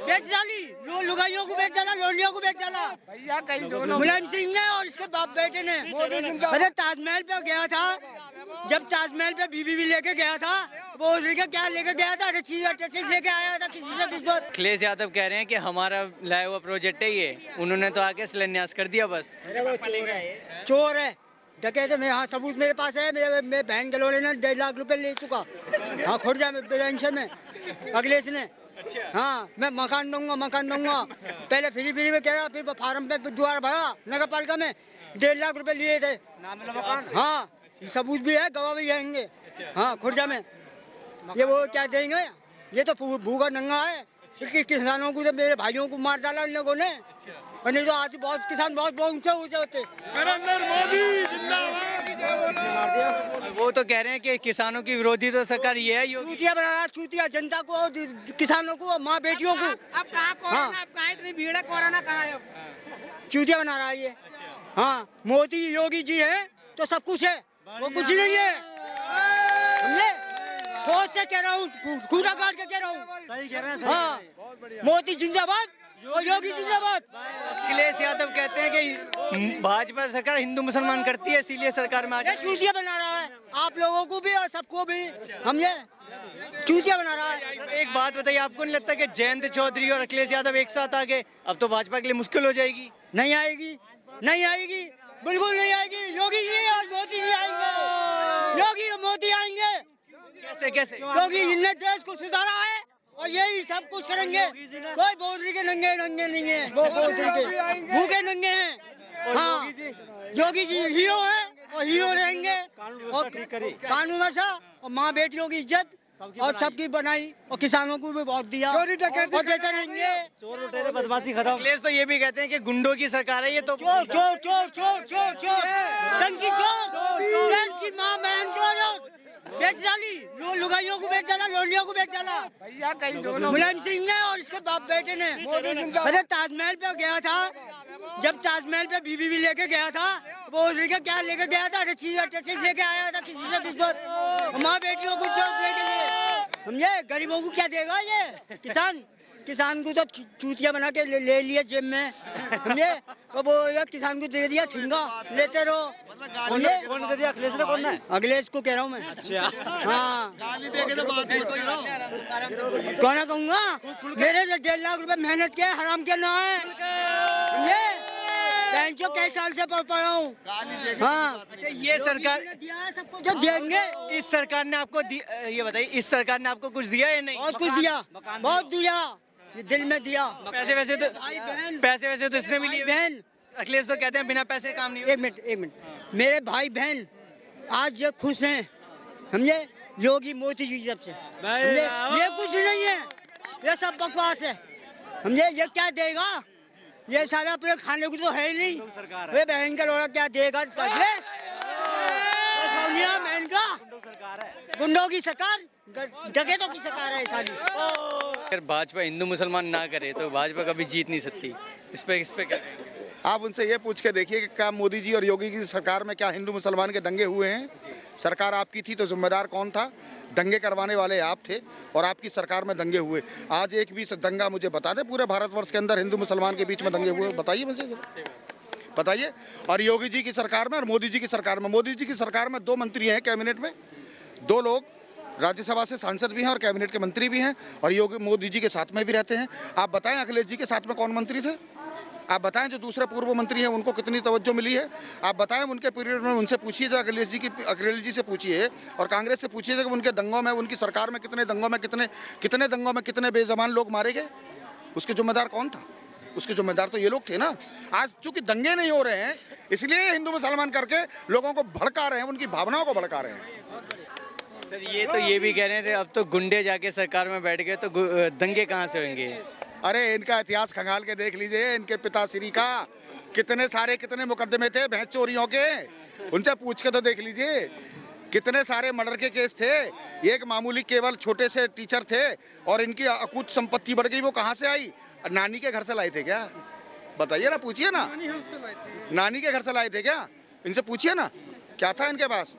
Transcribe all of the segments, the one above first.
बेच डाली, लुगाइयों को बेच डाला, लोनियों को बेच डाला भैया कहीं दोनों मुलायम सिंह ने और इसके बाप बेटे ने। अरे ताजमहल पे गया था, जब ताजमहल पे बीबी भी लेके गया था, वो उसके क्या लेके गया था, चीज लेके आया था किसी से दुश्मन। अखिलेश यादव कह रहे हैं कि हमारा लाया हुआ प्रोजेक्ट है ये, उन्होंने तो आके शिलान्यास कर दिया बस। चोर है, डकैत है। मैं हाँ सबूत मेरे पास है, मेरे बहन के लोड़े ने 1.5 लाख रुपए ले चुका। हाँ खुर्जा में पेंशन में अखिलेश ने। हाँ मैं मकान दूंगा। पहले फ्री में कह रहा, फिर फार्म पे द्वारा भरा नगर पालिका में 1.5 लाख रुपए लिए थे। हाँ सबूत भी है, गवाह भी आएंगे। हाँ खुर्जा में ये वो क्या देंगे, ये तो भूखा नंगा है। किसानों को तो मेरे भाइयों को मार डाला इन लोगों ने, और नहीं तो आज बहुत किसान बहुत ऊंचे होते। नरेंद्र मोदी जिंदाबाद। वो तो कह रहे हैं कि किसानों की विरोधी तो सरकार ये है। चूतिया बना रहा, चूतिया जनता को और किसानों को, माँ बेटियों को। अब कहाँ कोरोना, अब कहाँ इतनी भीड़ है, कोरोना कहाँ है? चूतिया बना रहा है ये। हाँ मोदी योगी जी है तो सब कुछ है, वो कुछ नहीं है। समझे? सोच से कह रहा हूँ, कूड़ा काट के कह रहा हूँ। सही कह रहे हैं। हाँ मोदी जिंदाबाद और योगी जिंदाबाद। अखिलेश यादव कहते हैं कि भाजपा सरकार हिंदू मुसलमान करती है, इसीलिए सरकार में ये चूतिया बना रहा है, आप लोगों को भी और सबको भी। समझे? चूतिया बना रहा है। एक बात बताइए, आपको नहीं लगता कि जयंत चौधरी और अखिलेश यादव एक साथ आ गए, अब तो भाजपा के लिए मुश्किल हो जाएगी? नहीं आएगी, नहीं आएगी, बिल्कुल नहीं आएगी। योगी जी और मोदी जी आएंगे, योगी और मोदी आएंगे। कैसे? क्योंकि इनने देश को सुधारा है और यही सब कुछ करेंगे। कोई बोझरी के नंगे नहीं है, वो बोझरी के भूखे नंगे हैं। हाँ योगी जी हीरो है और हीरो रहेंगे। और कानून अच्छा और माँ बेटियों की इज्जत और सबकी बनाई, और किसानों को भी बहुत दिया और देते रहेंगे। चोर लुटेरे बदमाशी खत्म। अखिलेश तो ये भी कहते हैं कि गुंडों की सरकार है ये तो। चोर टंकी चोर, देश की माँ बहन चोर बेच डाली, लुगाइयों को बेच डाला, लोनियों को बेच डाला भैया कहीं दोनों मुलायम सिंह ने और इसके बाप बेटे ने। अरे ताजमहल पे गया था, जब ताजमहल पे बीबी भी लेके गया था, वो उसके क्या लेके गया था, चीज लेके आया था किसी से दुश्मन। माँ बेटियों को चोट लेके लिए। समझे? गरीबों को क्या देगा ये किसान को तो चूतिया बना के ले लिया जेब में। समझे? वो किसान को दे दिया ठिंगा, लेते रहो। कौन दे दिया? अखिलेश ने? कौन है? अखिलेश को कह रहा हूँ मैं। अच्छा हाँ गाली देके तो बात मत करो। कौन कहूँगा, मेरे से 1.5 लाख रुपए मेहनत के हराम के ना है। समझे? कई साल से पढ़ रहा हूँ। हाँ अच्छा ये सरकार दिया है सबको जो देंगे। इस सरकार ने आपको ये बताइए, इस सरकार ने आपको कुछ दिया या नहीं? बहुत कुछ दिया, बहुत दिया, ये दिल में दिया। पैसे वैसे तो इसने भी लिए। बहन अखिलेश तो कहते हैं बिना पैसे काम नहीं। एक मिनट मेरे भाई बहन आज ये खुश हैं। समझे? योगी मोदी जी जब से ये कुछ नहीं है, ये सब बकवास है। समझे? ये क्या देगा, ये सारा अपने खाने को तो है ही नहीं। वे बहन का लोड़ा क्या देगा इसका देश? सोनिया बहन का गुंडों की सरकार, डकैतों की सरकार है सारी। अगर भाजपा हिंदू मुसलमान ना करे तो भाजपा कभी जीत नहीं सकती। इस पे क्या? आप उनसे ये पूछ के देखिए कि क्या मोदी जी और योगी की सरकार में क्या हिंदू मुसलमान के दंगे हुए हैं? सरकार आपकी थी तो जिम्मेदार कौन था? दंगे करवाने वाले आप थे और आपकी सरकार में दंगे हुए। आज एक भी दंगा मुझे बता दें पूरे भारतवर्ष के अंदर हिंदू मुसलमान के बीच में दंगे हुए, बताइए मुझे, बताइए। और योगी जी की सरकार में और मोदी जी की सरकार में, मोदी जी की सरकार में 2 मंत्री हैं कैबिनेट में, 2 लोग राज्यसभा से सांसद भी हैं और कैबिनेट के मंत्री भी हैं, और योगी मोदी जी के साथ में भी रहते हैं। आप बताएं अखिलेश जी के साथ में कौन मंत्री थे? आप बताएं जो दूसरे पूर्व मंत्री हैं उनको कितनी तवज्जो मिली है? आप बताएं उनके पीरियड में, उनसे पूछिए, अखिलेश जी से पूछिए और कांग्रेस से पूछिए कि उनके दंगों में, उनकी सरकार में कितने दंगों में कितने बेजबान लोग मारे गए? उसके जिम्मेदार कौन था? उसके जिम्मेदार तो ये लोग थे ना। आज चूंकि दंगे नहीं हो रहे हैं इसलिए हिंदू मुसलमान करके लोगों को भड़का रहे हैं, उनकी भावनाओं को भड़का रहे हैं। सर ये तो ये भी कह रहे थे अब तो गुंडे जाके सरकार में बैठ गए तो दंगे कहाँ से होंगे? अरे इनका इतिहास खंगाल के देख लीजिए, इनके पिताश्री का कितने मुकदमे थे भैंस चोरियों के, उनसे पूछ के तो देख लीजिए। कितने सारे मर्डर के केस थे। ये एक मामूली केवल छोटे से टीचर थे और इनकी अकूत संपत्ति बढ़ गई। वो कहाँ से आई? नानी के घर से लाए थे क्या? बताइए ना, पूछिए ना। नानी के घर से लाए थे क्या? इनसे पूछिए ना क्या था इनके पास।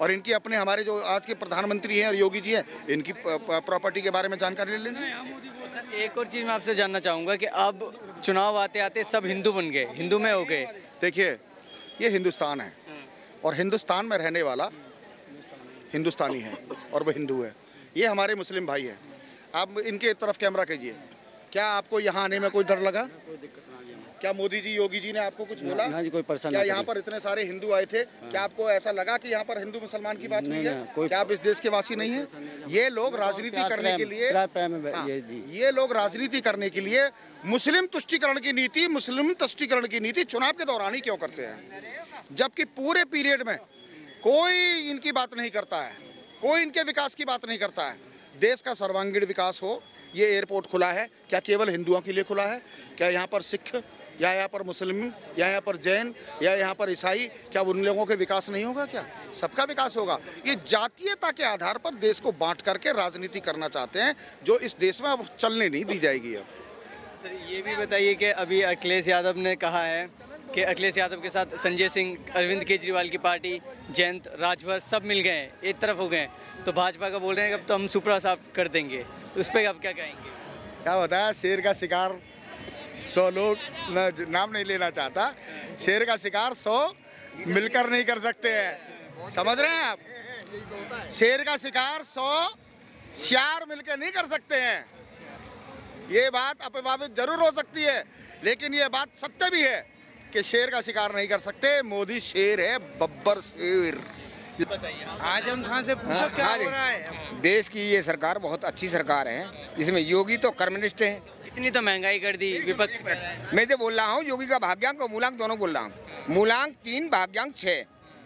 और इनकी अपने हमारे जो आज के प्रधानमंत्री हैं और योगी जी हैं, इनकी प्रॉपर्टी के बारे में जानकारी ले लें। सर एक और चीज़ मैं आपसे जानना चाहूँगा कि अब चुनाव आते आते सब हिंदू बन गए, हिंदू में हो गए। देखिए, ये हिंदुस्तान है और हिंदुस्तान में रहने वाला हिंदुस्तानी है और वो हिंदू है। ये हमारे मुस्लिम भाई हैं। आप इनके तरफ कैमरा कीजिए। क्या आपको यहाँ आने में कोई डर लगा? क्या मोदी जी, योगी जी ने आपको कुछ बोला? ना जी, कोई परेशानी क्या नहीं यहाँ करी। पर इतने सारे हिंदू आए थे, क्या आपको ऐसा लगा कि यहाँ पर हिंदू मुसलमान की बात हुई है? कोई- क्या आप इस देश के वासी नहीं है? ये लोग राजनीति करने के लिए, हाँ, ये लोग राजनीति करने के लिए मुस्लिम तुष्टीकरण की नीति, मुस्लिम तुष्टीकरण की नीति चुनाव के दौरान ही क्यों करते हैं? जबकि पूरे पीरियड में कोई इनकी बात नहीं करता है, कोई इनके विकास की बात नहीं करता है। देश का सर्वांगीण विकास हो, ये एयरपोर्ट खुला है, क्या केवल हिंदुओं के लिए खुला है? क्या यहाँ पर सिख या यहाँ पर मुस्लिम या यहाँ पर जैन या यहाँ पर ईसाई, क्या उन लोगों के विकास नहीं होगा? क्या सबका विकास होगा? ये जातीयता के आधार पर देश को बांट करके राजनीति करना चाहते हैं, जो इस देश में अब चलने नहीं दी जाएगी। अब सर ये भी बताइए कि अभी अखिलेश यादव ने कहा है कि अखिलेश यादव के साथ संजय सिंह, अरविंद केजरीवाल की पार्टी, जयंत, राजभर सब मिल गए हैं, एक तरफ हो गए हैं, तो भाजपा का बोल रहे हैं कि अब तो हम सुपड़ा साफ कर देंगे, तो उस पर आप क्या कहेंगे? क्या होता है, शेर का शिकार 100 लोग, मैं नाम नहीं लेना चाहता, शेर का शिकार 100 मिलकर नहीं कर सकते हैं। समझ रहे हैं आप? शेर का शिकार 100 श्यार मिलकर नहीं कर सकते हैं। ये बात अपमानित जरूर हो सकती है, लेकिन ये बात सत्य भी है कि शेर का शिकार नहीं कर सकते। मोदी शेर है, बब्बर शेर। आजम खान से पूछो क्या हो रहा है। देश की ये सरकार बहुत अच्छी सरकार है, इसमें योगी तो कम्युनिस्ट है। इतनी तो महंगाई कर दी विपक्ष में। मैं जो बोल रहा हूँ, योगी का भाग्यांक और मूलांक दोनों बोल रहा हूँ। मूलांक 3, भाग्यांक 6।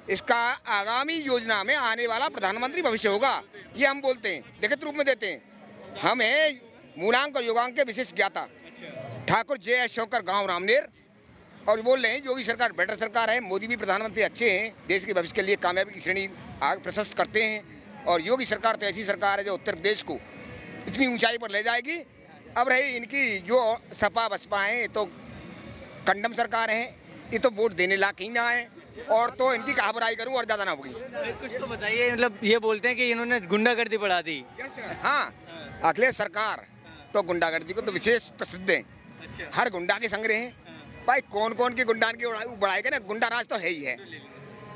इसका आगामी योजना में आने वाला प्रधानमंत्री भविष्य होगा, ये हम बोलते हैं, लिखित रूप में देते हैं। हमें मूलांक और योगांक के विशेष ज्ञाता ठाकुर J.S. शौकर, गाँव रामनेर, और बोल रहे हैं योगी सरकार बेटर सरकार है, मोदी भी प्रधानमंत्री अच्छे हैं, देश के भविष्य के लिए कामयाबी की श्रेणी आगे प्रशस्त करते हैं। और योगी सरकार तो ऐसी सरकार है जो उत्तर प्रदेश को इतनी ऊंचाई पर ले जाएगी। अब रही इनकी जो सपा बसपा हैं, तो कंडम सरकार है, ये तो वोट देने लायक ही ना है, और तो इनकी कहा बुराई करूँ और ज़्यादा ना होगी। कुछ तो बताइए, मतलब ये बोलते हैं कि इन्होंने गुंडागर्दी बढ़ा दी। हाँ, अखिलेश सरकार तो गुंडागर्दी को तो विशेष प्रसिद्ध है, हर गुंडा के संग्रह हैं। भाई कौन कौन की गुंडा की बढ़ाएगा ना, गुंडा राज तो है ही है।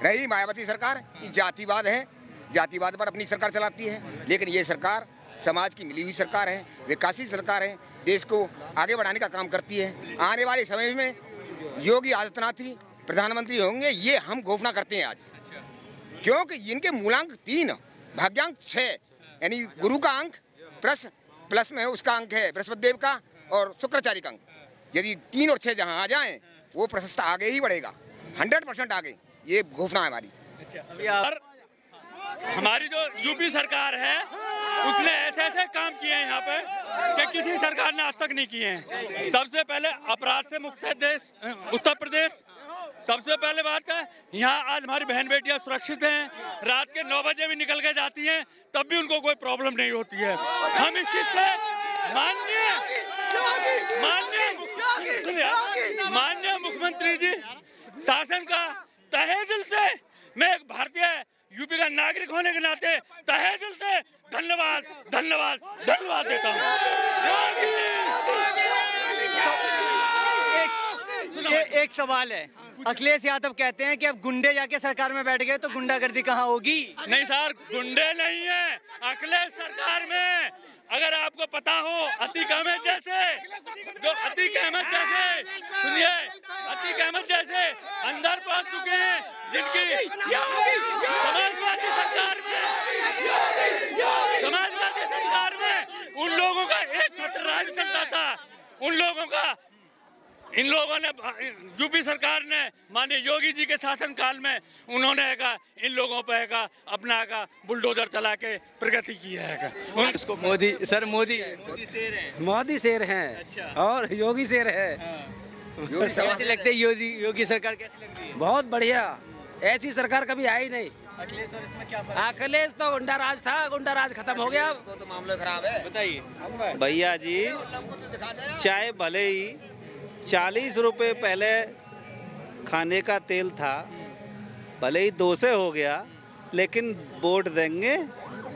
रही मायावती सरकार, ये जातिवाद है, जातिवाद पर अपनी सरकार चलाती है, लेकिन ये सरकार समाज की मिली हुई सरकार है, विकासशील सरकार है, देश को आगे बढ़ाने का काम करती है। आने वाले समय में योगी आदित्यनाथ ही प्रधानमंत्री होंगे, ये हम घोषणा करते हैं आज, क्योंकि इनके मूलांक 3, भाग्यांक 6, यानी गुरु का अंक प्लस में उसका अंक है बृहस्पति देव का और शुक्राचार्य का अंक। यदि 3 और 6 जहाँ आ जाएं, वो प्रशस्त आगे ही बढ़ेगा, 100% आगे। ये घोषणा है हमारी। हमारी जो यूपी सरकार है, उसने ऐसे ऐसे काम किए हैं यहाँ पे कि किसी सरकार ने आज तक नहीं किए हैं। सबसे पहले अपराध से मुक्त है देश उत्तर प्रदेश। सबसे पहले बात है, यहाँ आज हमारी बहन बेटियाँ सुरक्षित हैं, रात के 9 बजे भी निकल के जाती हैं, तब भी उनको कोई प्रॉब्लम नहीं होती है। हम इस चीज से माननीय मुख्यमंत्री जी शासन का तहे दिल से, मैं एक भारतीय यूपी का नागरिक होने के नाते तहे दिल से धन्यवाद धन्यवाद धन्यवाद देता हूँ। एक सवाल है, अखिलेश यादव कहते हैं कि अब गुंडे जाके सरकार में बैठ गए तो गुंडागर्दी कहाँ होगी? नहीं सर, गुंडे नहीं है अखिलेश सरकार में। अगर आपको पता हो, अतीक अहमद जैसे सुनिए, अतीक अहमद जैसे अंदर पहुंच चुके हैं, जिनकी समाजवादी सरकार में उन लोगों का एक छत्र राज चलता था। उन लोगों का इन लोगों ने, यूपी सरकार ने माननीय योगी जी के शासन काल में उन्होंने इन लोगों पे अपना बुलडोजर चला के प्रगति की है। उसको मोदी शेर है। मोदी शेर हैं। अच्छा। और योगी शेर है। कैसे लगते है योगी सरकार कैसी लगती है? बहुत बढ़िया, ऐसी सरकार कभी आई नहीं। अखिलेश और इसमें क्या फर्क अखिलेश तो गुंडा राज था, गुंडा राज खत्म हो गया, तो मामला खराब है। है? बताइए। भैया जी, चाहे भले ही 40 रुपए पहले खाने का तेल था, भले ही 2 से हो गया, लेकिन वोट देंगे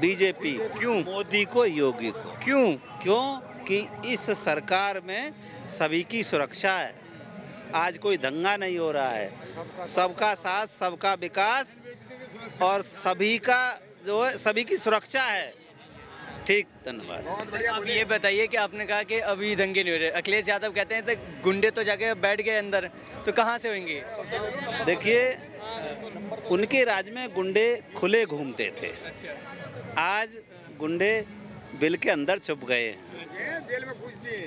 बीजेपी। क्यों? मोदी को, योगी को। क्यों? क्यों कि इस सरकार में सभी की सुरक्षा है। आज कोई दंगा नहीं हो रहा है, सबका साथ, सबका विकास और सभी का जो है सभी की सुरक्षा है। ठीक, धन्यवाद। अब ये बताइए कि आपने कहा कि अभी दंगे नहीं हो रहे, अखिलेश यादव कहते हैं तो गुंडे तो जाके बैठ गए अंदर, तो कहाँ से होंगे? देखिए, उनके राज में गुंडे खुले घूमते थे, आज गुंडे बिल के अंदर छुप गए हैं।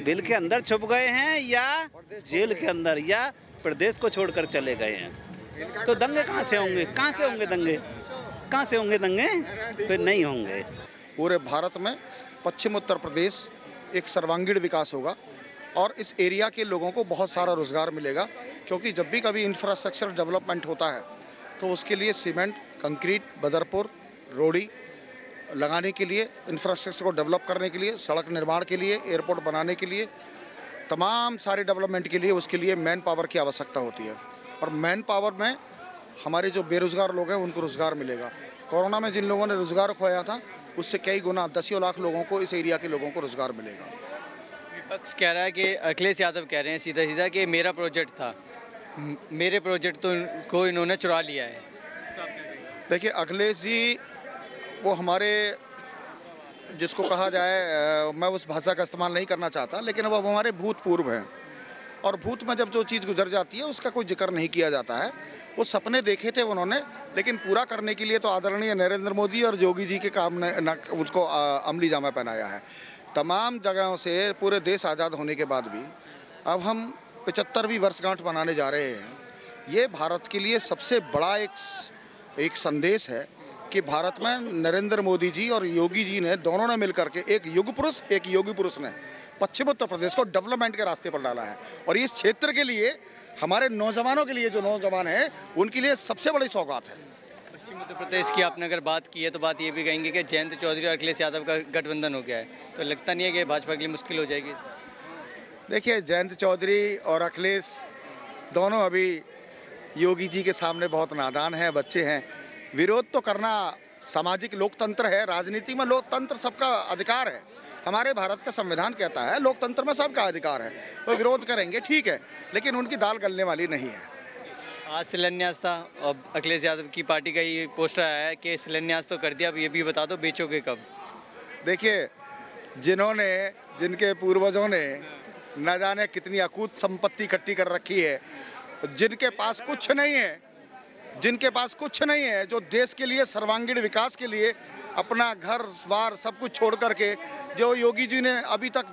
बिल के अंदर छुप गए हैं या जेल के अंदर या प्रदेश को छोड़कर चले गए हैं। तो दंगे कहाँ से होंगे? कहाँ से होंगे दंगे? कहाँ से होंगे दंगे? फिर नहीं होंगे। पूरे भारत में पश्चिम उत्तर प्रदेश एक सर्वांगीण विकास होगा और इस एरिया के लोगों को बहुत सारा रोज़गार मिलेगा, क्योंकि जब भी कभी इंफ्रास्ट्रक्चर डेवलपमेंट होता है तो उसके लिए सीमेंट, कंक्रीट, बदरपुर, रोड़ी लगाने के लिए, इंफ्रास्ट्रक्चर को डेवलप करने के लिए, सड़क निर्माण के लिए, एयरपोर्ट बनाने के लिए, तमाम सारे डेवलपमेंट के लिए उसके लिए मैन पावर की आवश्यकता होती है। और मैन पावर में हमारे जो बेरोज़गार लोग हैं उनको रोज़गार मिलेगा। कोरोना में जिन लोगों ने रोज़गार खोया था उससे कई गुना, दसियों लाख लोगों को, इस एरिया के लोगों को रोज़गार मिलेगा। विपक्ष कह रहा है कि अखिलेश यादव कह रहे हैं सीधा सीधा कि मेरा प्रोजेक्ट था, मेरे प्रोजेक्ट तो को इन्होंने चुरा लिया है। देखिए, अखिलेश जी वो हमारे, जिसको कहा जाए, मैं उस भाषा का इस्तेमाल नहीं करना चाहता, लेकिन अब हमारे भूतपूर्व हैं और भूत में जब जो चीज़ गुजर जाती है उसका कोई जिक्र नहीं किया जाता है। वो सपने देखे थे उन्होंने, लेकिन पूरा करने के लिए तो आदरणीय नरेंद्र मोदी और योगी जी के काम ने उसको अमली जामा पहनाया है। तमाम जगहों से पूरे देश आज़ाद होने के बाद भी अब हम 75वीं वर्षगांठ मनाने जा रहे हैं। ये भारत के लिए सबसे बड़ा एक संदेश है कि भारत में नरेंद्र मोदी जी और योगी जी ने, दोनों ने मिलकर के, एक युग पुरुष, एक योगी पुरुष ने पश्चिम उत्तर प्रदेश को डेवलपमेंट के रास्ते पर डाला है। और इस क्षेत्र के लिए, हमारे नौजवानों के लिए, जो नौजवान हैं उनके लिए सबसे बड़ी सौगात है। पश्चिम उत्तर प्रदेश की आपने अगर बात की है तो बात ये भी कहेंगे कि जयंत चौधरी और अखिलेश यादव का गठबंधन हो गया है, तो लगता नहीं है कि भाजपा के लिए मुश्किल हो जाएगी? देखिए, जयंत चौधरी और अखिलेश दोनों अभी योगी जी के सामने बहुत नादान हैं, बच्चे हैं। विरोध तो करना सामाजिक लोकतंत्र है, राजनीति में लोकतंत्र सबका अधिकार है। हमारे भारत का संविधान कहता है लोकतंत्र में सबका अधिकार है, वो विरोध करेंगे, ठीक है, लेकिन उनकी दाल गलने वाली नहीं है। आज शिलान्यास था और अखिलेश यादव की पार्टी का ये पोस्टर आया है कि शिलान्यास तो कर दिया, अब ये भी बता दो बेचोगे कब? देखिए, जिनके पूर्वजों ने न जाने कितनी अकूत संपत्ति इकट्ठी कर रखी है, जिनके पास कुछ नहीं है, जो देश के लिए, सर्वांगीण विकास के लिए अपना घर बार सब कुछ छोड़ करके, जो योगी जी ने अभी तक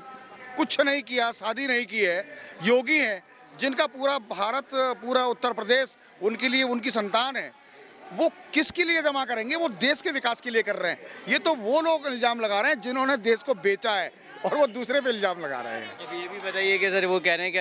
कुछ नहीं किया, शादी नहीं की है, योगी हैं, जिनका पूरा भारत, पूरा उत्तर प्रदेश उनके लिए, उनकी संतान है, वो किसके लिए जमा करेंगे? वो देश के विकास के लिए कर रहे हैं। ये तो वो लोग इल्ज़ाम लगा रहे हैं जिन्होंने देश को बेचा है और वो दूसरे पे इल्ज़ाम लगा रहे हैं। अब ये भी बताइए कि सर वो कह रहे हैं कि